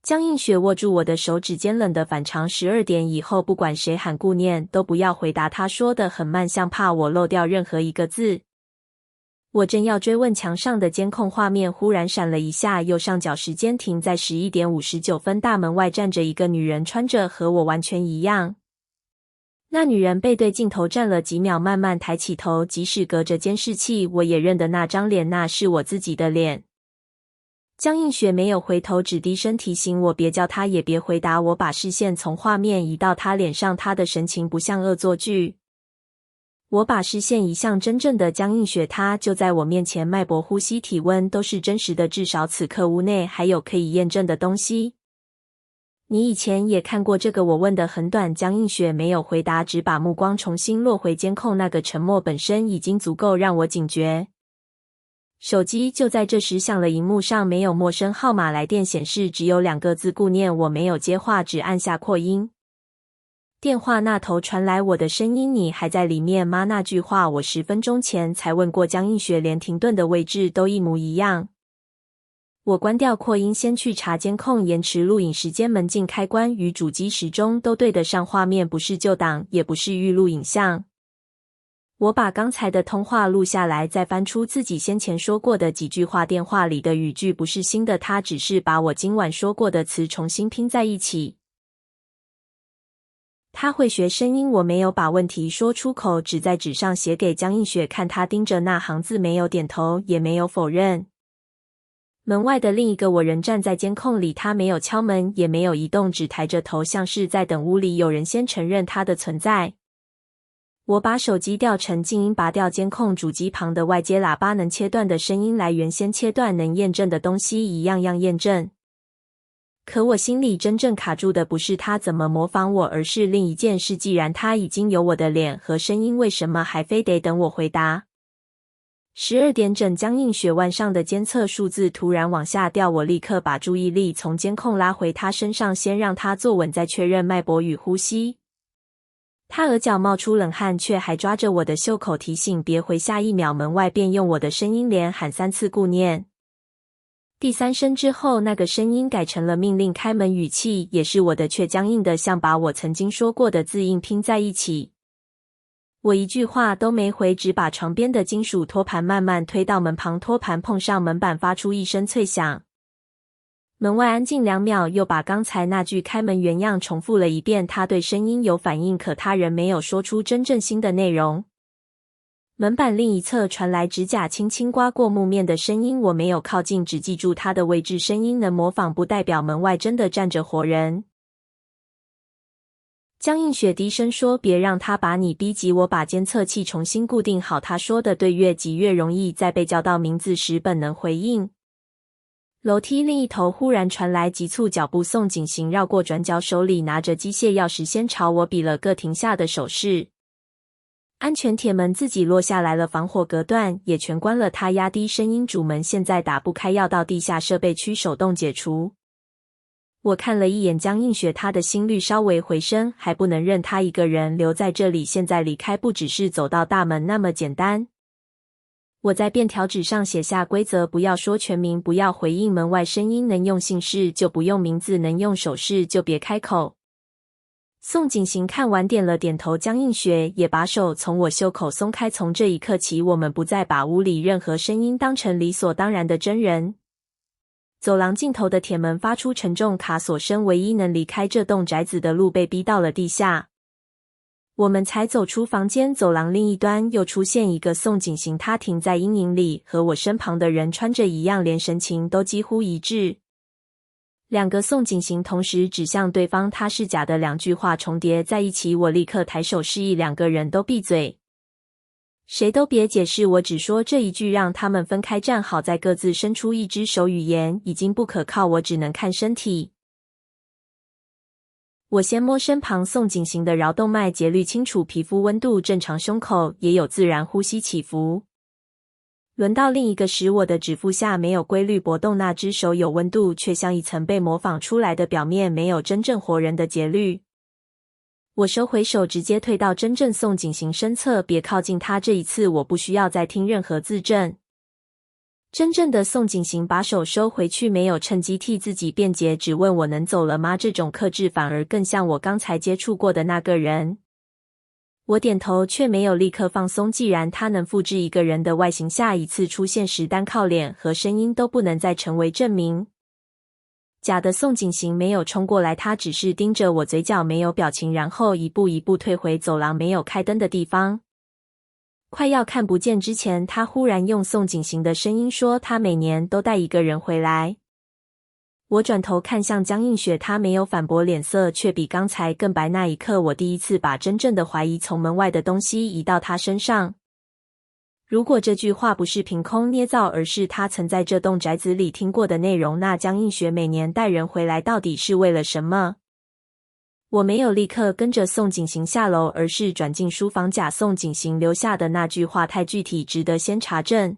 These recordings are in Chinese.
江映雪握住我的手指尖，冷得反常。12點以後，不管誰喊顧念，都不要回答。他說得很慢，像怕我漏掉任何一個字。我正要追問牆上的監控畫面，忽然閃了一下，右上角時間停在11點59分。大門外站着一個女人，穿着和我完全一樣。那女人背對鏡頭站了幾秒，慢慢抬起頭，即使隔着監視器，我也認得那張臉，那是我自己的臉。江映雪沒有回頭，只低聲提醒我別叫她，也別回答。我把視線從畫面移到她臉上，她的神情不像惡作劇。我把視線移向真正的江映雪，她就在我面前，脈搏、呼吸、體溫都是真實的，至少此刻屋內還有可以驗證的東西。你以前也看過這個？我問得很短。江映雪沒有回答，只把目光重新落回監控。那個沉默本身已經足夠讓我警覺。手機就在這時響了，螢幕上沒有陌生號碼來電顯示，只有2個字：顧念。我沒有接話，只按下擴音。電話那頭傳來我的聲音：你還在裡面嗎？那句話我10分鐘前才問過江映雪，連停頓的位置都一模一樣。我關掉擴音，先去查監控延遲錄影時間，門禁開關與主機時鐘都對得上，畫面不是舊檔，也不是預錄影像。我把剛才的通話錄下來，再翻出自己先前說過的幾句話。電話裡的語句不是新的，他只是把我今晚說過的詞重新拼在一起。他會學聲音，我沒有把問題說出口，只在紙上寫給江映雪看。他盯着那行字，沒有點頭，也沒有否認。門外的另一個我仍站在監控裡，他沒有敲門，也沒有移動，只抬着頭，像是在等屋裡有人先承認他的存在。我把手機調成靜音，拔掉監控主機旁的外接喇叭，能切斷的聲音來源先切斷，能驗證的東西一樣樣驗證。可我心裡真正卡住的不是他怎麼模仿我，而是另一件事。既然他已經有我的臉和聲音，為什麼還非得等我回答？12點整，江映雪腕上的監測數字突然往下掉，我立刻把注意力從監控拉回他身上，先讓他坐穩，再確認脈搏與呼吸。他額角冒出冷汗，卻還抓着我的袖口提醒別回。下一秒，門外便用我的聲音連喊3次顧念。第3聲之後，那個聲音改成了命令，開門語氣也是我的，卻僵硬的像把我曾經說過的字硬拼在一起。我一句話都沒回，只把床邊的金屬托盤慢慢推到門旁，托盤碰上門板發出一聲脆響。門外安靜2秒，又把剛才那句開門原樣重複了一遍。他對聲音有反應，可他仍沒有說出真正新的內容。門板另一側傳來指甲輕輕刮過木面的聲音，我沒有靠近，只記住他的位置。聲音能模仿不代表門外真的站着活人。江映雪低聲說：“別讓他把你逼急。”我把監測器重新固定好，他說的對，越急越容易在被叫到名字時本能回應。樓梯另一頭忽然傳來急促腳步，宋景行繞過轉角，手裡拿着機械鑰匙，先朝我比了個停下的手勢。安全鐵門自己落下來了，防火隔斷也全關了。他壓低聲音：“主門現在打不開，要到地下設備區手動解除。”我看了一眼江映雪，她的心率稍微回升，還不能任她一個人留在這裡。現在離開不只是走到大門那麼簡單。我在便條紙上寫下規則：不要說全名，不要回應門外聲音，能用姓氏就不用名字，能用手勢就別開口。宋景行看完點了點頭，江映雪也把手從我袖口鬆開。從這一刻起，我們不再把屋裡任何聲音當成理所當然的真人。走廊盡頭的鐵門發出沉重卡鎖聲，唯一能離開這棟宅子的路被逼到了地下。我們才走出房間，走廊另一端又出現一個宋景行，他停在陰影裡，和我身旁的人穿着一樣，連神情都幾乎一致。2個宋景行同時指向對方，他是假的。2句話重疊在一起，我立刻抬手示意2個人都閉嘴，誰都別解釋，我只說這一句，讓他們分開站好，再各自伸出一隻手。語言已經不可靠，我只能看身體。我先摸身旁宋景行的橈動脈節律清楚，皮膚溫度正常，胸口也有自然呼吸起伏。輪到另一個時，我的指腹下沒有規律搏動，那隻手有溫度，卻像一層被模仿出來的表面，沒有真正活人的節律。我收回手，直接退到真正宋景行身側，別靠近他。這一次我不需要再聽任何自證。真正的宋景行把手收回去，沒有趁機替自己辯解，只問我能走了嗎？這種克制反而更像我剛才接觸過的那個人。我點頭，卻沒有立刻放鬆。既然他能複製一個人的外形，下一次出現時單靠臉和聲音都不能再成為證明。假的宋景行沒有衝過來，他只是盯着我，嘴角沒有表情，然後一步一步退回走廊沒有開燈的地方。快要看不見之前，他忽然用宋景行的聲音說，他每年都帶一個人回來。我轉頭看向江映雪，他沒有反駁，臉色卻比剛才更白。那一刻，我第一次把真正的懷疑從門外的東西移到他身上。如果這句話不是憑空捏造，而是他曾在這棟宅子裡聽過的內容，那江映雪每年帶人回來到底是為了什麼？我沒有立刻跟着宋景行下樓，而是轉進書房。假宋景行留下的那句話太具體，值得先查證。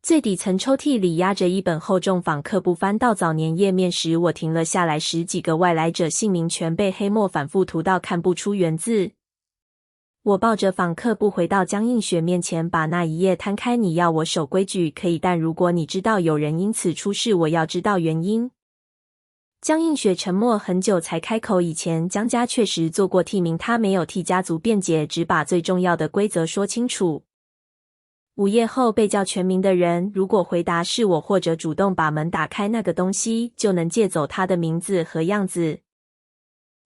最底層抽屜裡壓着一本厚重訪客簿，翻到早年頁面時，我停了下來。10幾個外來者姓名全被黑墨反覆塗到看不出原字。我抱着訪客簿回到江映雪面前，把那一頁攤開。你要我守規矩可以，但如果你知道有人因此出事，我要知道原因。江映雪沉默很久才開口，以前江家確實做過替名，他沒有替家族辯解，只把最重要的規則說清楚。午夜後被叫全名的人，如果回答是我，或者主動把門打開那個東西，就能借走他的名字和樣子。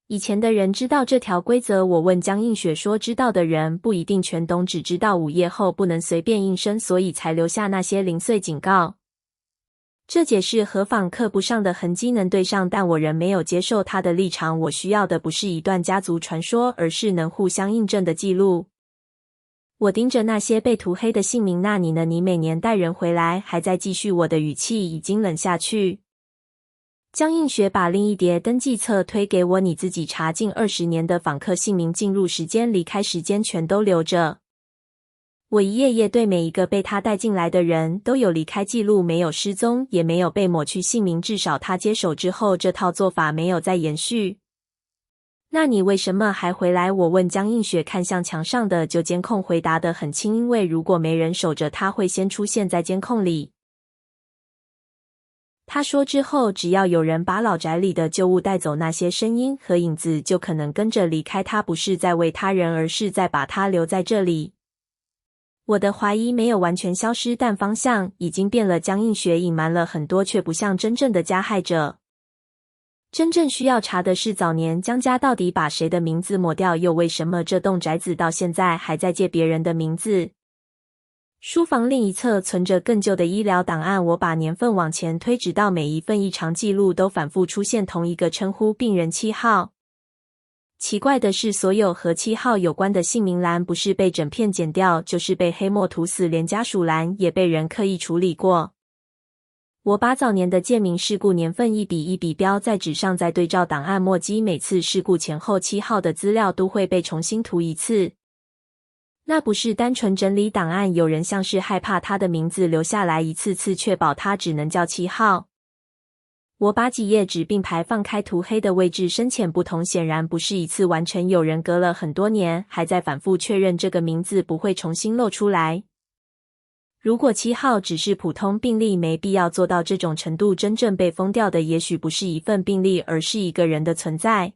以前的人知道這條規則，我問江映雪說，知道的人不一定全懂，只知道午夜後不能隨便應聲，所以才留下那些零碎警告。這解釋和訪客簿上的痕跡能對上，但我仍沒有接受他的立場。我需要的不是一段家族傳說，而是能互相印證的記錄。我盯着那些被塗黑的姓名，那你呢？你每年帶人回來，還在繼續。我的語氣已經冷下去。江映雪把另一疊登記冊推給我，你自己查，近20年的訪客姓名，進入時間、離開時間全都留着。我一頁頁對每一個被他帶進來的人都有離開記錄，沒有失蹤，也沒有被抹去姓名，至少他接手之後，這套做法沒有再延續。那你為什麼還回來？我問江映雪，看向牆上的舊監控，回答得很輕，因為如果沒人守着，他會先出現在監控裡。他說之後，只要有人把老宅裡的舊物帶走，那些聲音和影子就可能跟着離開。他不是在為他人，而是在把他留在這裡。我的懷疑沒有完全消失，但方向已經變了。江映雪隱瞞了很多，卻不像真正的加害者。真正需要查的是早年江家到底把誰的名字抹掉，又為什麼這棟宅子到現在還在借別人的名字。書房另一側存着更舊的醫療檔案，我把年份往前推，直到每一份異常記錄都反覆出現同一個稱呼，病人7號。奇怪的是，所有和7號有關的姓名欄不是被整片剪掉，就是被黑墨塗死，連家屬欄也被人刻意處理過。我把早年的建民事故年份一筆一筆標在紙上，再對照檔案墨跡，每次事故前後7號的資料都會被重新塗一次。那不是單純整理檔案，有人像是害怕他的名字留下來，一次次確保他只能叫7號。我把幾頁紙並排放開，塗黑的位置深淺不同，顯然不是一次完成，有人隔了很多年還在反覆確認這個名字不會重新露出來。如果7號只是普通病例，沒必要做到這種程度。真正被封掉的也許不是一份病例，而是一個人的存在。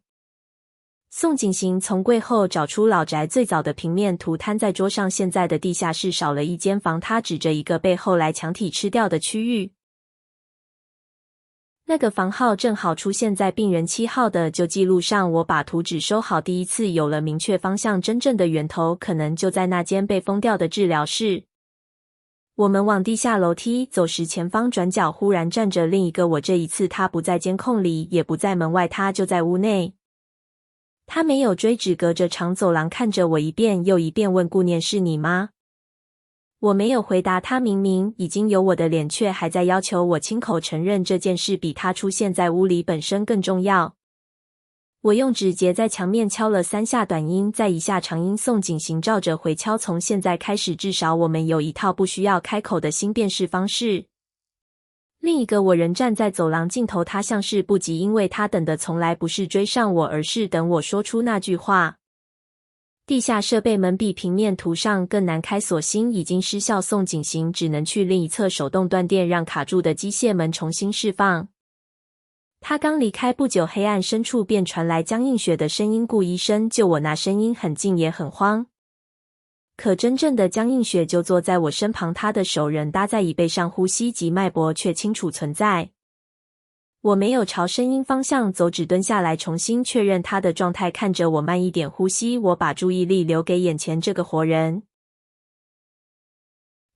宋景行從櫃後找出老宅最早的平面圖，攤在桌上。現在的地下室少了一間房，他指着一個被後來牆體吃掉的區域。那個房號正好出現在病人7號的舊記錄上。我把圖紙收好，第一次有了明確方向，真正的源頭可能就在那間被封掉的治療室。我們往地下樓梯走時，前方轉角忽然站着另一個我，這一次他不在監控裡，也不在門外，他就在屋內。他沒有追，只隔着長走廊看着我一遍又一遍，問顧念是你嗎？我沒有回答，他明明已經有我的臉，卻還在要求我親口承認這件事比他出現在屋裡本身更重要。我用指節在牆面敲了3下短音，再1下長音。宋景行照着回敲，從現在開始，至少我們有一套不需要開口的新辨識方式。另一個我人站在走廊盡頭，他像是不急，因為他等的從來不是追上我，而是等我說出那句話。地下設備門比平面圖上更難開，所幸已經失效。宋景行只能去另一側手動斷電，讓卡住的機械門重新釋放。他剛離開不久，黑暗深處便傳來江映雪的聲音：“顧醫生，救我！”那聲音很近也很慌。可真正的江映雪就坐在我身旁，她的手仍搭在椅背上，呼吸及脈搏卻清楚存在。我沒有朝聲音方向走，只蹲下來重新確認她的狀態，看着我慢一點呼吸。我把注意力留給眼前這個活人。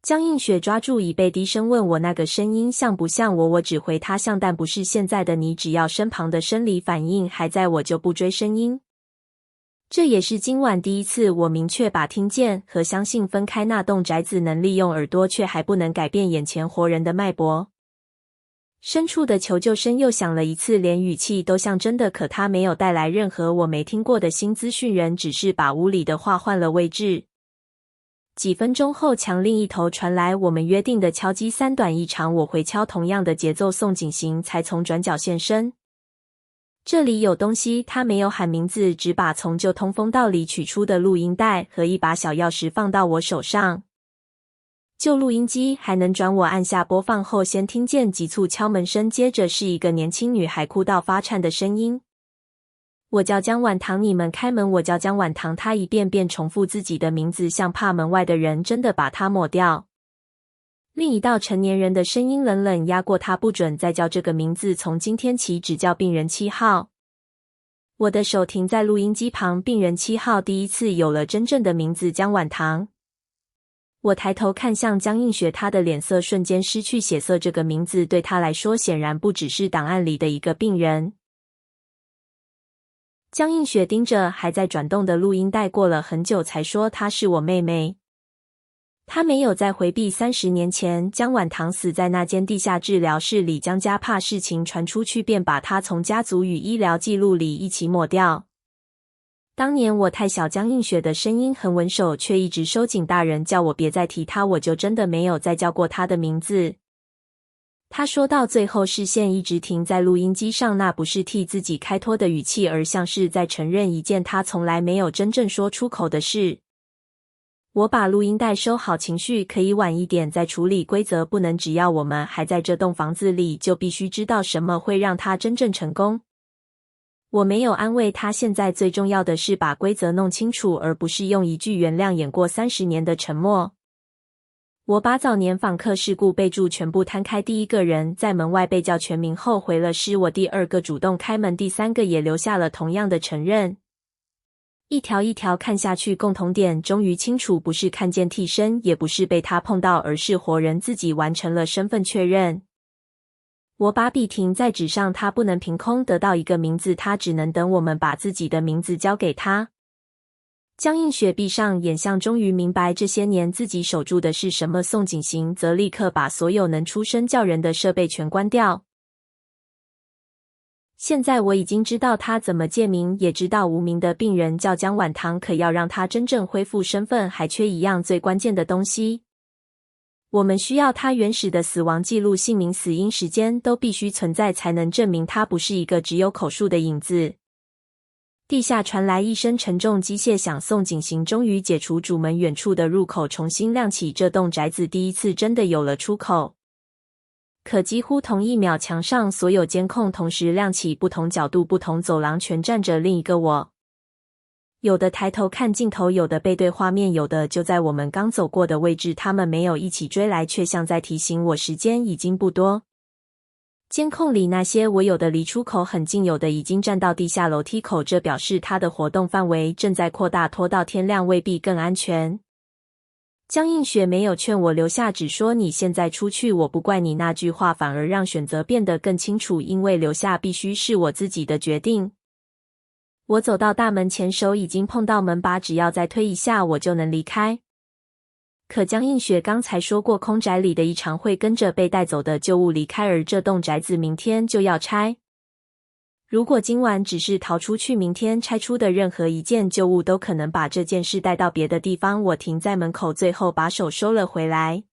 江映雪抓住椅背，低聲問我：“那個聲音像不像我？”我只回她像，但不是現在的你。只要身旁的生理反應還在，我就不追聲音。這也是今晚第一次，我明確把聽見和相信分開。那棟宅子能利用耳朵，卻還不能改變眼前活人的脈搏。深處的求救聲又響了一次，連語氣都像真的，可它沒有帶來任何我沒聽過的新資訊，人只是把屋裡的話換了位置。幾分鐘後，牆另一頭傳來我們約定的敲擊，三短一長，我回敲同樣的節奏，宋景行才從轉角現身。這裡有東西，他沒有喊名字，只把從舊通風道裡取出的錄音帶和一把小鑰匙放到我手上。舊錄音機還能轉，我按下播放後，先聽見急促敲門聲，接着是一個年輕女孩哭到發顫的聲音：“我叫江婉堂，你們開門！”我叫江婉堂，她一遍遍重複自己的名字，像怕門外的人真的把她抹掉。另一道成年人的聲音冷冷壓過她：“不准再叫這個名字，從今天起只叫病人7號。”我的手停在錄音機旁，病人7號第一次有了真正的名字，江婉堂。我抬頭看向江映雪，她的臉色瞬間失去血色。這個名字對她來說顯然不只是檔案裡的一個病人。江映雪盯着還在轉動的錄音帶，過了很久才說：“她是我妹妹。”她沒有再回避。30年前，江婉堂死在那間地下治療室裡，江家怕事情傳出去，便把她從家族與醫療記錄裡一起抹掉。當年我太小，江映雪的聲音很穩守，卻一直收緊。大人叫我別再提她，我就真的沒有再叫過她的名字。她說到最後，視線一直停在錄音機上，那不是替自己開脫的語氣，而像是在承認一件她從來沒有真正說出口的事。我把錄音帶收好，情緒可以晚一點再處理，規則不能只要我們還在這棟房子裡，就必須知道什麼會讓她真正成功。我沒有安慰他，現在最重要的是把規則弄清楚，而不是用一句原諒掩過30年的沉默。我把早年訪客事故備註全部攤開，第一個人在門外被叫全名後回了詩，我第二個主動開門，第三個也留下了同樣的承認。一條一條看下去，共同點終於清楚，不是看見替身，也不是被他碰到，而是活人自己完成了身份確認。我把筆停在紙上，他不能憑空得到一個名字，他只能等我們把自己的名字交給他。江映雪閉上眼，像終於明白這些年自己守住的是什麼。宋景行則立刻把所有能出聲叫人的設備全關掉。現在我已經知道他怎麼借名，也知道無名的病人叫江婉堂，可要讓他真正恢復身份，還缺一樣最關鍵的東西。我們需要他原始的死亡記錄，姓名、死因、時間都必須存在，才能證明他不是一個只有口述的影子。地下傳來一聲沉重機械響，宋景行終於解除主門，遠處的入口重新亮起，這棟宅子第一次真的有了出口。可幾乎同一秒，牆上所有監控同時亮起，不同角度、不同走廊全站着另一個我。有的抬頭看鏡頭，有的背對畫面，有的就在我們剛走過的位置。他們沒有一起追來，卻像在提醒我時間已經不多。監控裡那些我，有的離出口很近，有的已經站到地下樓梯口，這表示他的活動範圍正在擴大，拖到天亮未必更安全。江映雪沒有勸我留下，只說你現在出去，我不怪你。那句話反而讓選擇變得更清楚，因為留下必須是我自己的決定。我走到大門前，手已經碰到門把，只要再推一下，我就能離開。可江映雪剛才說過，空宅裡的異常會跟着被帶走的舊物離開，而這棟宅子明天就要拆。如果今晚只是逃出去，明天拆出的任何一件舊物都可能把這件事帶到別的地方。我停在門口，最後把手收了回來。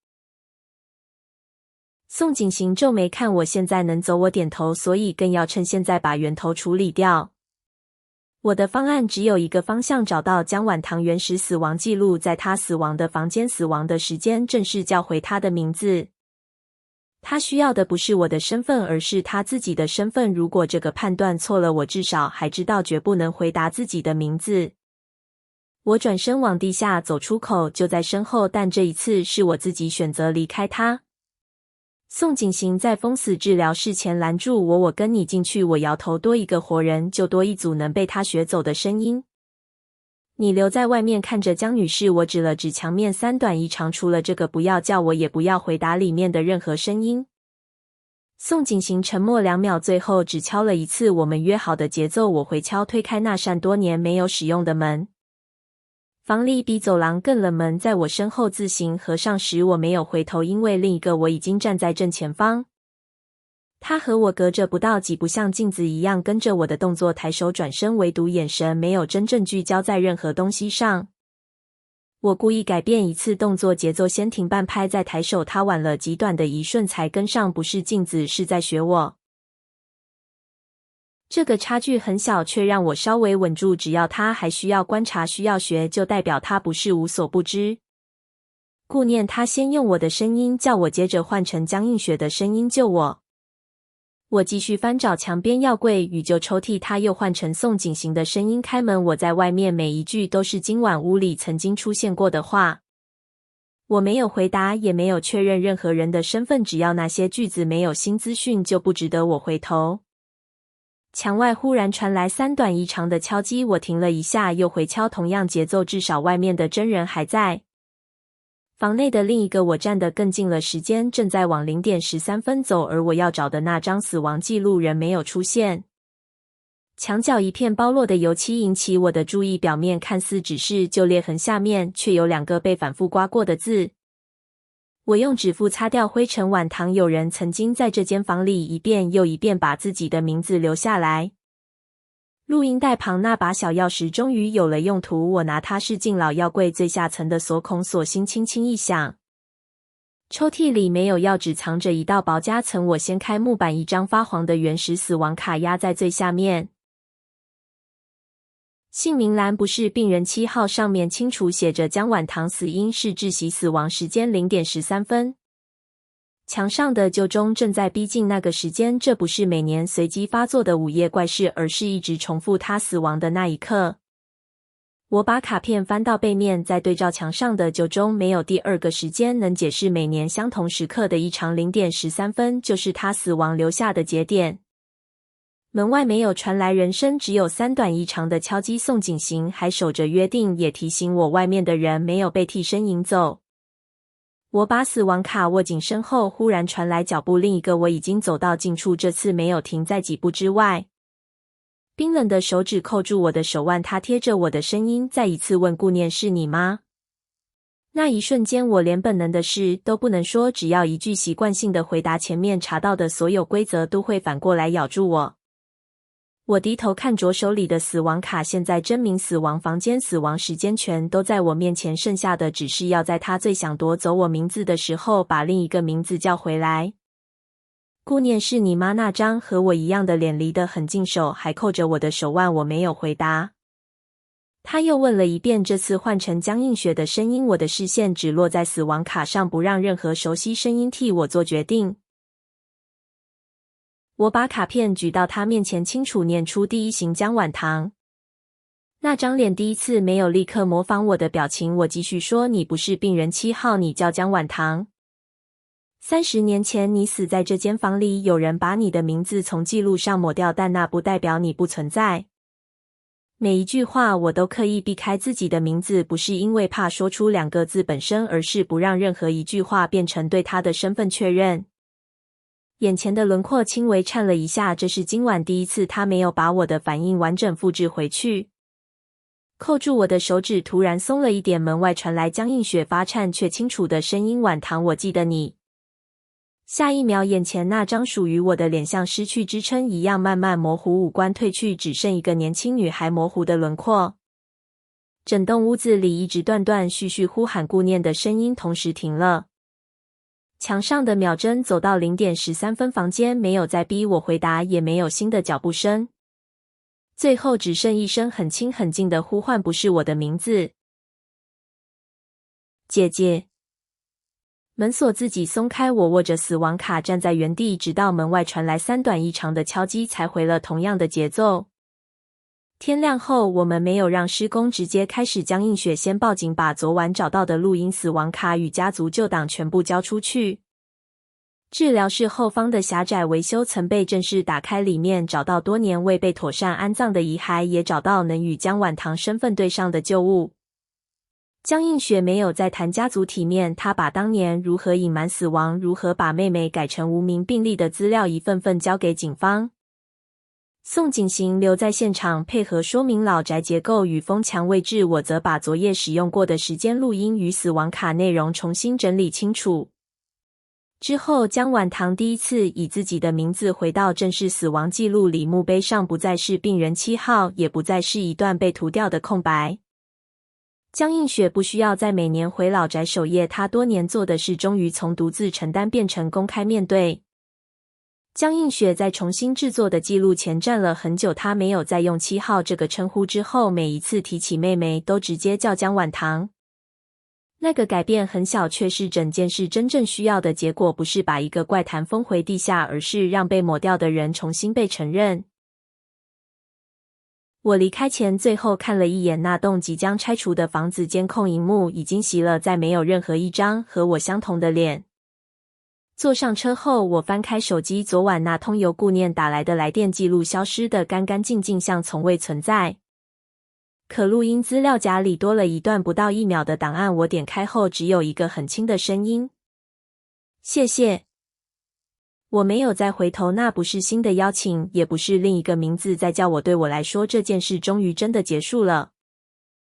宋景行皺眉看我，現在能走，我點頭，所以更要趁現在把源頭處理掉。我的方案只有一個方向，找到江婉堂原始死亡記錄，在他死亡的房間死亡的時間，正式叫回他的名字。他需要的不是我的身份，而是他自己的身份。如果這個判斷錯了，我至少還知道絕不能回答自己的名字。我轉身往地下走，出口就在身後，但這一次是我自己選擇離開他。宋景行在封死治療室前攔住我，我跟你進去。我搖頭，多一個活人就多一組能被他學走的聲音。你留在外面看着江女士。我指了指牆面3短1長，除了這個不要叫我，也不要回答裡面的任何聲音。宋景行沉默2秒，最後只敲了一次我們約好的節奏。我回敲推開那扇多年沒有使用的門。房裡比走廊更冷，門在我身後自行合上時，我沒有回頭，因為另一個我已經站在正前方。他和我隔着不到幾步，像鏡子一樣跟着我的動作抬手轉身，唯獨眼神沒有真正聚焦在任何東西上。我故意改變一次動作節奏，先停半拍再抬手，他晚了極短的一瞬才跟上，不是鏡子，是在學我。這個差距很小，卻讓我稍微穩住。只要他還需要觀察，需要學，就代表他不是無所不知。顧念他先用我的聲音叫我，接着換成江映雪的聲音救我。我繼續翻找牆邊藥櫃與舊抽屜，他又換成宋景行的聲音開門。我在外面，每一句都是今晚屋裡曾經出現過的話。我沒有回答，也沒有確認任何人的身份，只要那些句子沒有新資訊，就不值得我回頭。牆外忽然傳來3短1長的敲擊，我停了一下，又回敲同樣節奏，至少外面的真人還在。房內的另一個我站得更近了，時間正在往0點13分走，而我要找的那張死亡記錄仍沒有出現。牆角一片剝落的油漆引起我的注意，表面看似只是舊裂痕，下面卻有2個被反覆刮過的字。我用指腹擦掉灰塵，婉堂有人曾經在這間房裡一遍又一遍把自己的名字留下來。錄音帶旁那把小鑰匙終於有了用途，我拿它試進老藥櫃最下層的鎖孔，鎖芯輕輕一響。抽屜裡沒有藥，只藏着一道薄夾層。我掀開木板，一張發黃的原始死亡卡壓在最下面。姓名欄不是病人7號，上面清楚寫着江婉堂，死因是窒息，死亡時間0點13分。牆上的舊鐘正在逼近那個時間，這不是每年隨機發作的午夜怪事，而是一直重複他死亡的那一刻。我把卡片翻到背面，再對照牆上的舊鐘，沒有第2個時間能解釋每年相同時刻的異常。0點13分就是他死亡留下的節點。門外沒有傳來人聲，只有3短1長的敲擊。宋景行還守着約定，也提醒我外面的人沒有被替身引走。我把死亡卡握緊身後，忽然傳來腳步，另一個我已經走到近處，這次沒有停在幾步之外。冰冷的手指扣住我的手腕，他貼着我的聲音再一次問：顧念是你嗎？那一瞬間，我連本能的事都不能說，只要一句習慣性的回答，前面查到的所有規則都會反過來咬住我。我低頭看着手裡的死亡卡，現在真名、死亡房間、死亡時間全都在我面前，剩下的只是要在他最想奪走我名字的時候，把另一個名字叫回來。顧念是你嗎？那張和我一樣的臉離得很近，手還扣着我的手腕。我沒有回答。他又問了一遍，這次換成江映雪的聲音，我的視線只落在死亡卡上，不讓任何熟悉聲音替我做決定。我把卡片舉到他面前，清楚念出第1型江婉堂。那張臉第一次沒有立刻模仿我的表情。我繼續說：你不是病人7號，你叫江婉堂。30年前你死在這間房裡，有人把你的名字從記錄上抹掉，但那不代表你不存在。每一句話我都刻意避開自己的名字，不是因為怕說出2個字本身，而是不讓任何一句話變成對他的身份確認。眼前的輪廓輕微顫了一下，這是今晚第一次他沒有把我的反應完整複製回去。扣住我的手指突然鬆了一點，門外傳來江映雪發顫卻清楚的聲音：婉堂，我記得你。下一秒，眼前那張屬於我的臉像失去支撐一樣慢慢模糊，五官褪去，只剩一個年輕女孩模糊的輪廓。整棟屋子裡一直斷斷續續呼喊顧念的聲音同時停了。牆上的秒針走到0點13分，房間沒有再逼我回答，也沒有新的腳步聲。最後只剩一聲很輕很近的呼喚，不是我的名字。姐姐。門鎖自己鬆開，我握着死亡卡站在原地，直到門外傳來3短1長的敲擊，才回了同樣的節奏。天亮後，我們沒有讓施工直接開始。江映雪先報警，把昨晚找到的錄音死亡卡與家族舊檔全部交出去。治療室後方的狹窄維修層被正式打開，裡面找到多年未被妥善安葬的遺骸，也找到能與江婉堂身份對上的舊物。江映雪沒有再談家族體面，她把當年如何隱瞞死亡，如何把妹妹改成無名病例的資料一份份交給警方。宋景行留在現場配合說明老宅結構與風牆位置，我則把昨夜使用過的時間錄音與死亡卡內容重新整理清楚。之後，江婉堂第一次以自己的名字回到正式死亡記錄裡，墓碑上不再是病人7號，也不再是一段被塗掉的空白。江映雪不需要再每年回老宅守夜，她多年做的事終於從獨自承擔變成公開面對。江映雪在重新制作的記錄前站了很久，她沒有再用7號這個稱呼，之後每一次提起妹妹都直接叫江婉堂。那個改變很小，卻是整件事真正需要的結果，不是把一個怪談封回地下，而是讓被抹掉的人重新被承認。我離開前最後看了一眼那棟即將拆除的房子，監控螢幕已經熄了，再沒有任何一張和我相同的臉。坐上車後，我翻開手機，昨晚那通由顧念打來的來電記錄消失得乾乾淨淨，像從未存在。可錄音資料夾裡多了一段不到1秒的檔案，我點開後只有一個很輕的聲音：謝謝。我沒有再回頭，那不是新的邀請，也不是另一個名字在叫我。對我來說，這件事終於真的結束了。